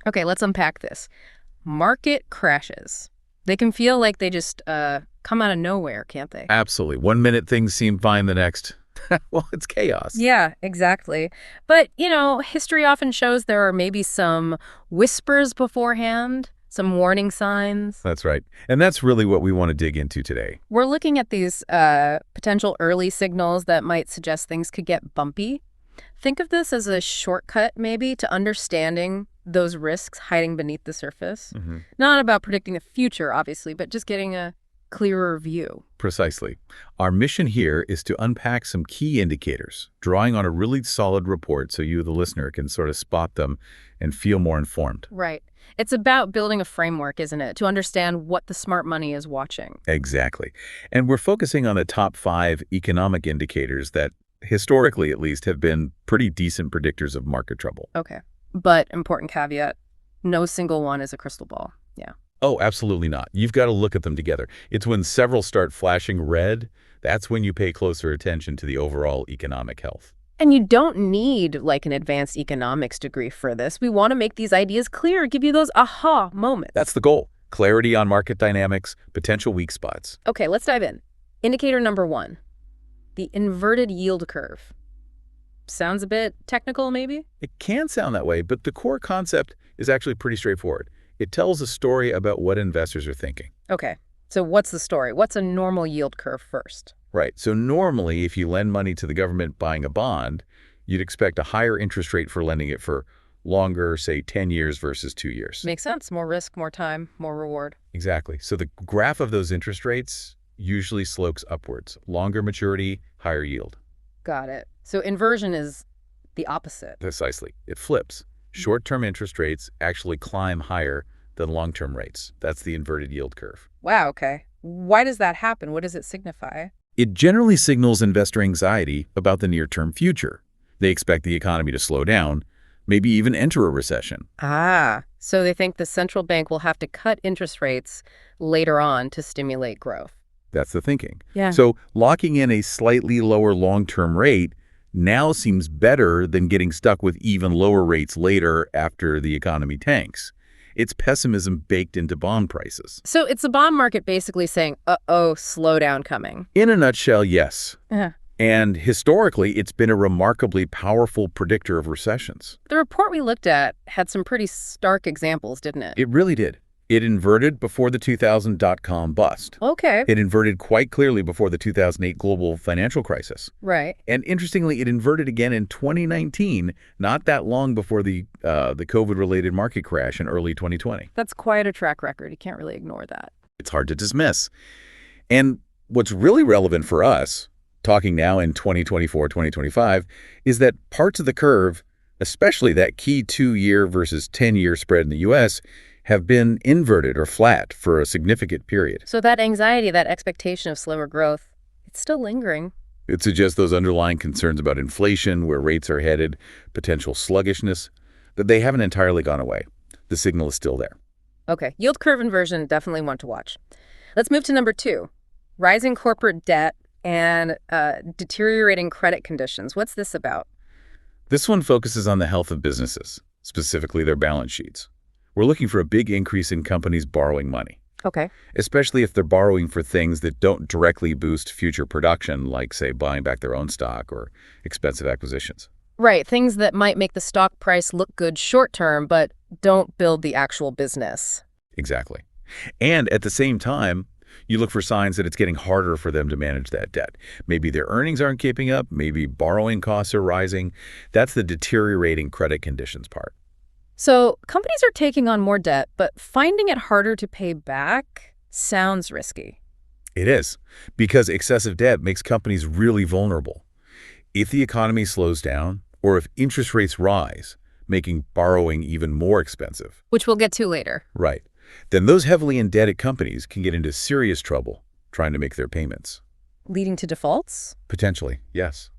Okay, let's unpack this. Market crashes. They can feel like they just come out of nowhere, can't they? Absolutely. One minute things seem fine, the next, well, it's chaos. Yeah, exactly. But, history often shows there are maybe some whispers beforehand, some warning signs. That's right. And that's really what we want to dig into today. We're looking at these potential early signals that might suggest things could get bumpy. Think of this as a shortcut, maybe, to understanding those risks hiding beneath the surface. Not about predicting the future, obviously, but just getting a clearer view. Precisely. Our mission here is to unpack some key indicators, drawing on a really solid report so you, the listener, can sort of spot them and feel more informed. Right. It's about building a framework, isn't it, to understand what the smart money is watching. Exactly. And we're focusing on the top 5 economic indicators that, historically at least, have been pretty decent predictors of market trouble. Okay. But important caveat, no single one is a crystal ball. Yeah. Oh, absolutely not. You've got to look at them together. It's when several start flashing red, that's when you pay closer attention to the overall economic health. And you don't need like an advanced economics degree for this. We want to make these ideas clear, give you those aha moments. That's the goal. Clarity on market dynamics, potential weak spots. Okay, let's dive in. Indicator number 1, the inverted yield curve. Sounds a bit technical, maybe? It can sound that way, but the core concept is actually pretty straightforward. It tells a story about what investors are thinking. Okay, so what's the story? What's a normal yield curve first? Right. So normally, if you lend money to the government buying a bond, you'd expect a higher interest rate for lending it for longer, say 10 years versus 2 years. Makes sense. More risk, more time, more reward. Exactly. So the graph of those interest rates usually slopes upwards. Longer maturity, higher yield. Got it. So inversion is the opposite. Precisely. It flips. Short-term interest rates actually climb higher than long-term rates. That's the inverted yield curve. Wow, okay. Why does that happen? What does it signify? It generally signals investor anxiety about the near-term future. They expect the economy to slow down, maybe even enter a recession. Ah, so they think the central bank will have to cut interest rates later on to stimulate growth. That's the thinking. Yeah. So locking in a slightly lower long-term rate now seems better than getting stuck with even lower rates later after the economy tanks. It's pessimism baked into bond prices. So it's the bond market basically saying, uh-oh, slowdown coming. In a nutshell, yes. Yeah. And historically, it's been a remarkably powerful predictor of recessions. The report we looked at had some pretty stark examples, didn't it? It really did. It inverted before the 2000 dot-com bust. Okay. It inverted quite clearly before the 2008 global financial crisis. Right. And interestingly, it inverted again in 2019, not that long before the COVID-related market crash in early 2020. That's quite a track record. You can't really ignore that. It's hard to dismiss. And what's really relevant for us, talking now in 2024, 2025, is that parts of the curve, especially that key 2-year versus 10-year spread in the U.S., have been inverted or flat for a significant period. So that anxiety, that expectation of slower growth, it's still lingering. It suggests those underlying concerns about inflation, where rates are headed, potential sluggishness, that they haven't entirely gone away. The signal is still there. Okay, yield curve inversion, definitely one to watch. Let's move to number 2, rising corporate debt and deteriorating credit conditions. What's this about? This one focuses on the health of businesses, specifically their balance sheets. We're looking for a big increase in companies borrowing money. Okay. Especially if they're borrowing for things that don't directly boost future production, like, say, buying back their own stock or expensive acquisitions. Right, things that might make the stock price look good short-term, but don't build the actual business. Exactly. And at the same time, you look for signs that it's getting harder for them to manage that debt. Maybe their earnings aren't keeping up, maybe borrowing costs are rising. That's the deteriorating credit conditions part. So companies are taking on more debt, but finding it harder to pay back sounds risky. It is, because excessive debt makes companies really vulnerable. If the economy slows down, or if interest rates rise, making borrowing even more expensive. Which we'll get to later. Right. Then those heavily indebted companies can get into serious trouble trying to make their payments. Leading to defaults? Potentially, yes.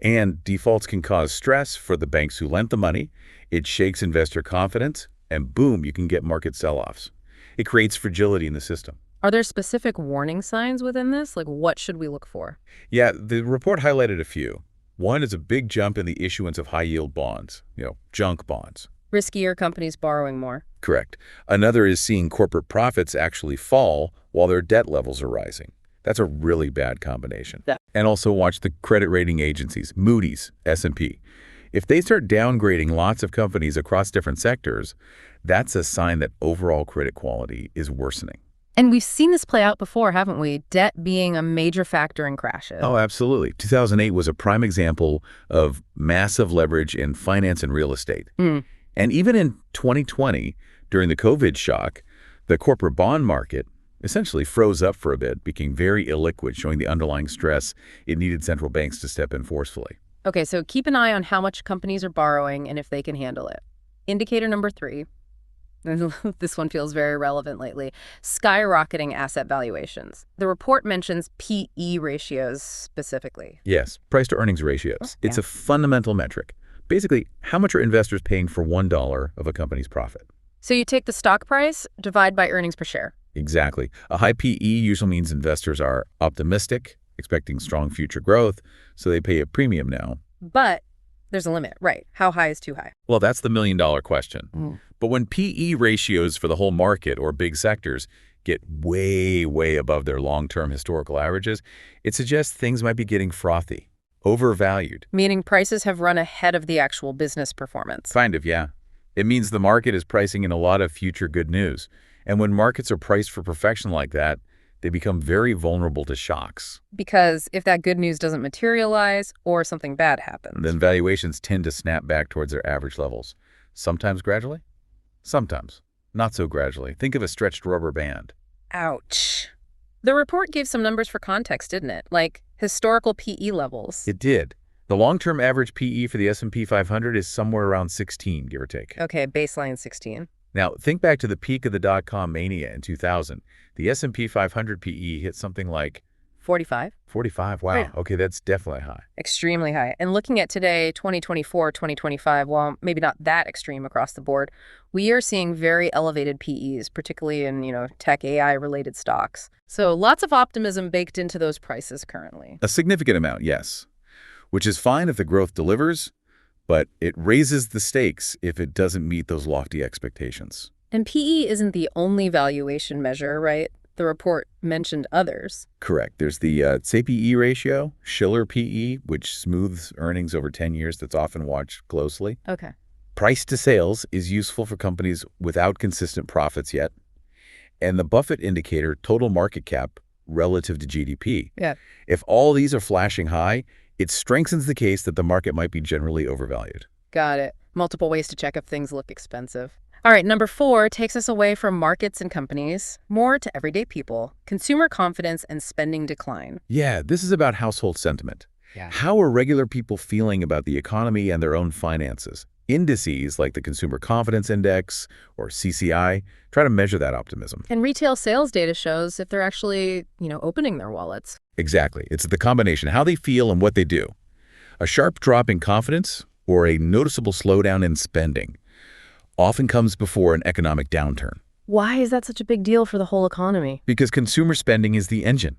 And defaults can cause stress for the banks who lent the money. It shakes investor confidence, and boom, you can get market sell-offs. It creates fragility in the system. Are there specific warning signs within this? Like, what should we look for? Yeah, the report highlighted a few. One is a big jump in the issuance of high-yield bonds, junk bonds. Riskier companies borrowing more. Correct. Another is seeing corporate profits actually fall while their debt levels are rising. That's a really bad combination. Yeah. And also watch the credit rating agencies, Moody's, S&P. If they start downgrading lots of companies across different sectors, that's a sign that overall credit quality is worsening. And we've seen this play out before, haven't we? Debt being a major factor in crashes. Oh, absolutely. 2008 was a prime example of massive leverage in finance and real estate. And even in 2020, during the COVID shock, the corporate bond market essentially froze up for a bit, became very illiquid, showing the underlying stress it needed central banks to step in forcefully. Okay, so keep an eye on how much companies are borrowing and if they can handle it. Indicator number 3, this one feels very relevant lately, skyrocketing asset valuations. The report mentions PE ratios specifically. Yes, price to earnings ratios. It's a fundamental metric. Basically, how much are investors paying for $1 of a company's profit? So you take the stock price, divide by earnings per share. Exactly. A high PE usually means investors are optimistic, expecting strong future growth, so they pay a premium now. But there's a limit, right? How high is too high? Well, that's the million-dollar question. But when PE ratios for the whole market or big sectors get way, way above their long-term historical averages, it suggests things might be getting frothy, overvalued. Meaning prices have run ahead of the actual business performance. Kind of, yeah. It means the market is pricing in a lot of future good news. And when markets are priced for perfection like that, they become very vulnerable to shocks. Because if that good news doesn't materialize or something bad happens, Then valuations tend to snap back towards their average levels. Sometimes gradually, sometimes not so gradually. Think of a stretched rubber band. ouch. The report gave some numbers for context, didn't it? Like historical PE levels. It did. The long-term average PE for the S&P 500 is somewhere around 16, give or take. Okay, baseline 16. Now, think back to the peak of the dot-com mania in 2000. The S&P 500 PE hit something like 45? 45. Wow. Right. Okay, that's definitely high. Extremely high. And looking at today, 2024, 2025, well, maybe not that extreme across the board, we are seeing very elevated PEs, particularly in, tech AI-related stocks. So lots of optimism baked into those prices currently. A significant amount, yes, which is fine if the growth delivers, but it raises the stakes if it doesn't meet those lofty expectations. And PE isn't the only valuation measure, right? The report mentioned others. Correct. There's the SAPE ratio, Schiller PE, which smooths earnings over 10 years. That's often watched closely. Okay. Price to sales is useful for companies without consistent profits yet. And the Buffett indicator, total market cap relative to GDP. Yeah. If all these are flashing high, it strengthens the case that the market might be generally overvalued. Got it. Multiple ways to check if things look expensive. All right, number 4 takes us away from markets and companies, more to everyday people, consumer confidence and spending decline. Yeah, this is about household sentiment. Yeah. How are regular people feeling about the economy and their own finances? Indices like the Consumer Confidence Index or CCI try to measure that optimism. And retail sales data shows if they're actually, opening their wallets. Exactly. It's the combination, how they feel and what they do. A sharp drop in confidence or a noticeable slowdown in spending often comes before an economic downturn. Why is that such a big deal for the whole economy? Because consumer spending is the engine.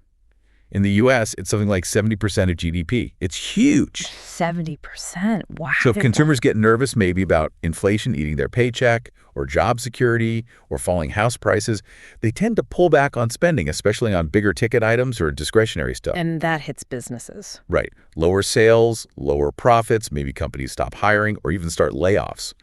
In the U.S., it's something like 70% of GDP. It's huge. 70%? Wow. So if consumers get nervous maybe about inflation eating their paycheck or job security or falling house prices, they tend to pull back on spending, especially on bigger ticket items or discretionary stuff. And that hits businesses. Right. Lower sales, lower profits, maybe companies stop hiring or even start layoffs,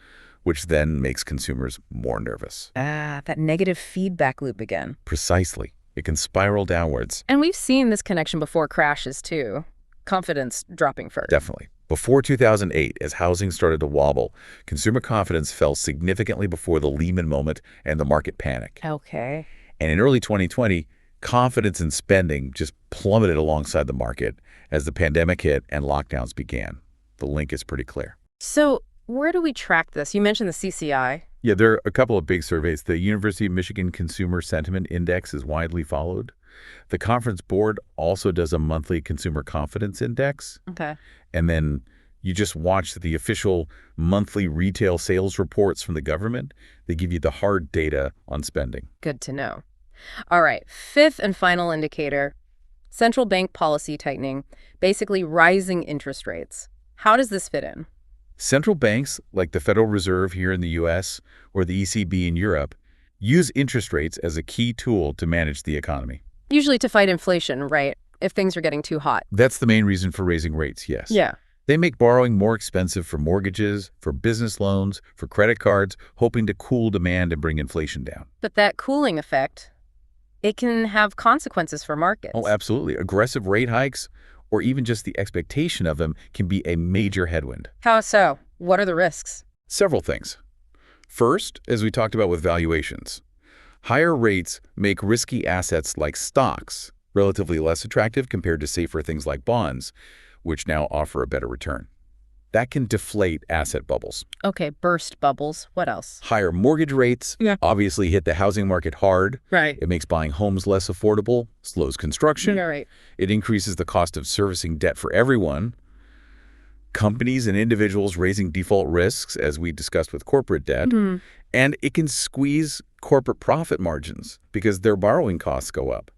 which then makes consumers more nervous. That negative feedback loop again. Precisely. It can spiral downwards. And we've seen this connection before crashes, too. Confidence dropping first. Definitely. Before 2008, as housing started to wobble, consumer confidence fell significantly before the Lehman moment and the market panic. Okay. And in early 2020, confidence in spending just plummeted alongside the market as the pandemic hit and lockdowns began. The link is pretty clear. So where do we track this? You mentioned the CCI. Yeah, there are a couple of big surveys. The University of Michigan Consumer Sentiment Index is widely followed. The Conference Board also does a monthly consumer confidence index. Okay. And then you just watch the official monthly retail sales reports from the government. They give you the hard data on spending. Good to know. All right, 5th and final indicator, central bank policy tightening, basically rising interest rates. How does this fit in? Central banks, like the Federal Reserve here in the US or the ECB in Europe, use interest rates as a key tool to manage the economy. Usually to fight inflation, right? If things are getting too hot. That's the main reason for raising rates, yes. Yeah. They make borrowing more expensive for mortgages, for business loans, for credit cards, hoping to cool demand and bring inflation down. But that cooling effect, it can have consequences for markets. Oh, absolutely. Aggressive rate hikes, or even just the expectation of them, can be a major headwind. How so? What are the risks? Several things. First, as we talked about with valuations, higher rates make risky assets like stocks relatively less attractive compared to safer things like bonds, which now offer a better return. That can deflate asset bubbles. Okay, burst bubbles. What else? Higher mortgage rates obviously hit the housing market hard. Right. It makes buying homes less affordable, slows construction. Yeah, right. It increases the cost of servicing debt for everyone. Companies and individuals raising default risks, as we discussed with corporate debt. And it can squeeze corporate profit margins because their borrowing costs go up.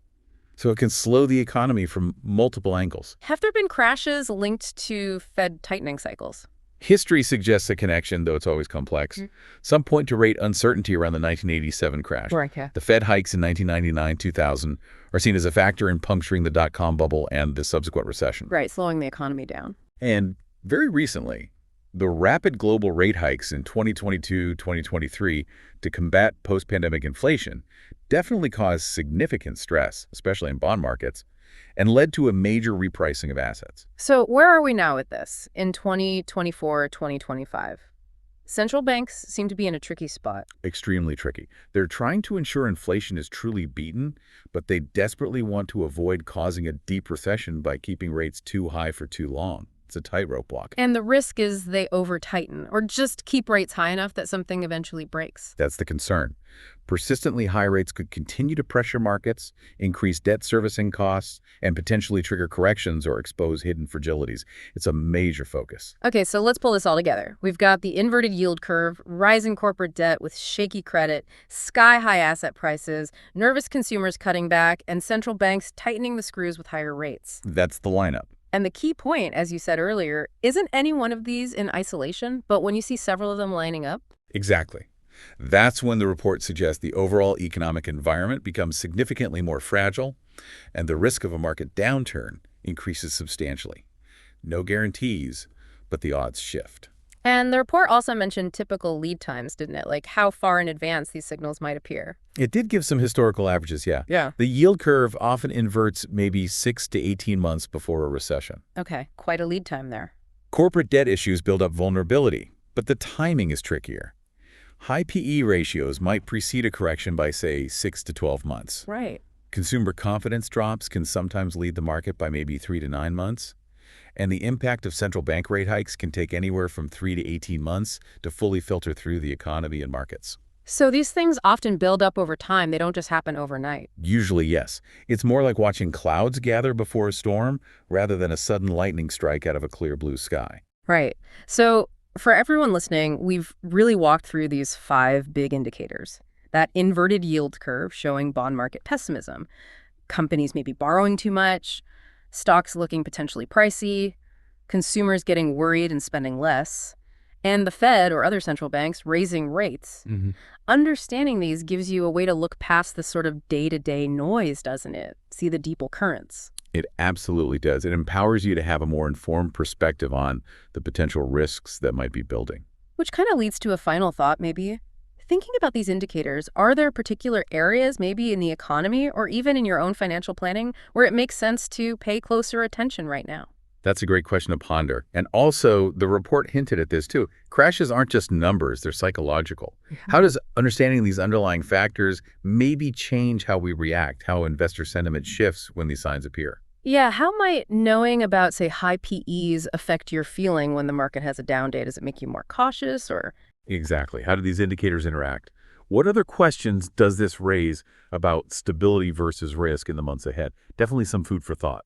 So it can slow the economy from multiple angles. Have there been crashes linked to Fed tightening cycles? History suggests a connection, though it's always complex. Some point to rate uncertainty around the 1987 crash. Right, yeah. The Fed hikes in 1999-2000 are seen as a factor in puncturing the dot-com bubble and the subsequent recession. Right, slowing the economy down. And very recently, the rapid global rate hikes in 2022-2023 to combat post-pandemic inflation definitely caused significant stress, especially in bond markets, and led to a major repricing of assets. So where are we now with this in 2024, 2025? Central banks seem to be in a tricky spot. Extremely tricky. They're trying to ensure inflation is truly beaten, but they desperately want to avoid causing a deep recession by keeping rates too high for too long. It's a tightrope walk. And the risk is they over-tighten or just keep rates high enough that something eventually breaks. That's the concern. Persistently high rates could continue to pressure markets, increase debt servicing costs, and potentially trigger corrections or expose hidden fragilities. It's a major focus. Okay, so let's pull this all together. We've got the inverted yield curve, rising corporate debt with shaky credit, sky-high asset prices, nervous consumers cutting back, and central banks tightening the screws with higher rates. That's the lineup. And the key point, as you said earlier, isn't any one of these in isolation, but when you see several of them lining up. Exactly. That's when the report suggests the overall economic environment becomes significantly more fragile and the risk of a market downturn increases substantially. No guarantees, but the odds shift. And the report also mentioned typical lead times, didn't it? Like how far in advance these signals might appear. It did give some historical averages, yeah. Yeah. The yield curve often inverts maybe 6 to 18 months before a recession. Okay, quite a lead time there. Corporate debt issues build up vulnerability, but the timing is trickier. High PE ratios might precede a correction by, say, 6 to 12 months. Right. Consumer confidence drops can sometimes lead the market by maybe 3 to 9 months. And the impact of central bank rate hikes can take anywhere from 3 to 18 months to fully filter through the economy and markets. So these things often build up over time. They don't just happen overnight. Usually, yes. It's more like watching clouds gather before a storm rather than a sudden lightning strike out of a clear blue sky. Right. So for everyone listening, we've really walked through these 5 big indicators. That inverted yield curve showing bond market pessimism, companies maybe borrowing too much, stocks looking potentially pricey, consumers getting worried and spending less, and the Fed or other central banks raising rates. Understanding these gives you a way to look past the sort of day-to-day noise, doesn't it? See the deeper currents. It absolutely does. It empowers you to have a more informed perspective on the potential risks that might be building. Which kind of leads to a final thought, maybe. Thinking about these indicators, are there particular areas, maybe in the economy or even in your own financial planning, where it makes sense to pay closer attention right now? That's a great question to ponder. And also, the report hinted at this too. Crashes aren't just numbers, they're psychological. How does understanding these underlying factors maybe change how we react, how investor sentiment shifts when these signs appear? Yeah, how might knowing about, say, high PEs affect your feeling when the market has a down day? Does it make you more cautious or... Exactly. How do these indicators interact? What other questions does this raise about stability versus risk in the months ahead? Definitely some food for thought.